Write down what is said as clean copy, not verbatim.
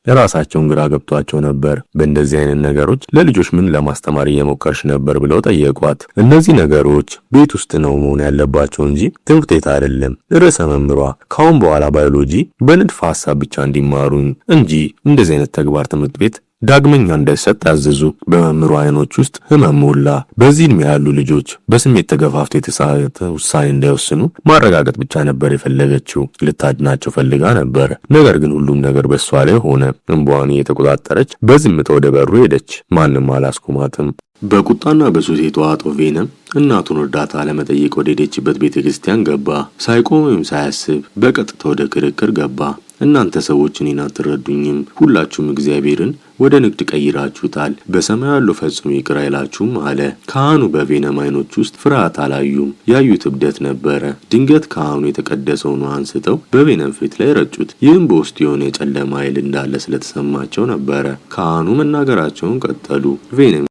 ራሳቸውን ግራ ገብቷቸው ነበር። በእንደዚህ አይነት ነገሮች ለልጆች ምን ለማስተማር እየሞከርሽ ነበር ብለው ጠየቋት። እነዚህ ነገሮች ቤት ውስጥ ነው መሆን ያለባቸው እንጂ ትምህርት ቤት አይደለም። ርዕሰ መምህሯ ካሁን በኋላ ባዮሎጂ በንድፈ ሐሳብ ብቻ እንዲማሩ እንጂ እንደዚህ አይነት ተግባር ትምህርት ቤት ዳግመኛ እንዳይሰጥ ታዘዙ። በመምህሩ አይኖች ውስጥ ህመም ሞላ። በዚህ እድሜ ያሉ ልጆች በስሜት ተገፋፍተው የተሳሳተ ውሳኔ እንዳይወስኑ ማረጋገጥ ብቻ ነበር የፈለገችው። ልታድናቸው ፈልጋ ነበር። ነገር ግን ሁሉም ነገር በሷ ላይ ሆነ። እንባዋን እየተቆጣጠረች በዝምታ ወደ በሩ ሄደች። ማንም አላስቆማትም። በቁጣና በሱስ የተዋጠው ቬነም እናቱን እርዳታ ለመጠየቅ ወደ ሄደችበት ቤተክርስቲያን ገባ። ሳይቆም ወይም ሳያስብ በቀጥታ ወደ ክርክር ገባ። እናንተ ሰዎች እኔን አትረዱኝም። ሁላችሁም እግዚአብሔርን ወደ ንግድ ቀይራችሁታል። በሰማይ ያለው ፈጽሞ ይቅር አይላችሁም አለ። ካህኑ በቬነም አይኖች ውስጥ ፍርሃት አላዩም። ያዩት እብደት ነበረ። ድንገት ካህኑ የተቀደሰውን ውሃ አንስተው በቬነም ፊት ላይ ረጩት። ይህም በውስጡ የሆነ የጨለማ ኃይል እንዳለ ስለተሰማቸው ነበረ። ካህኑ መናገራቸውን ቀጠሉ። ቬነም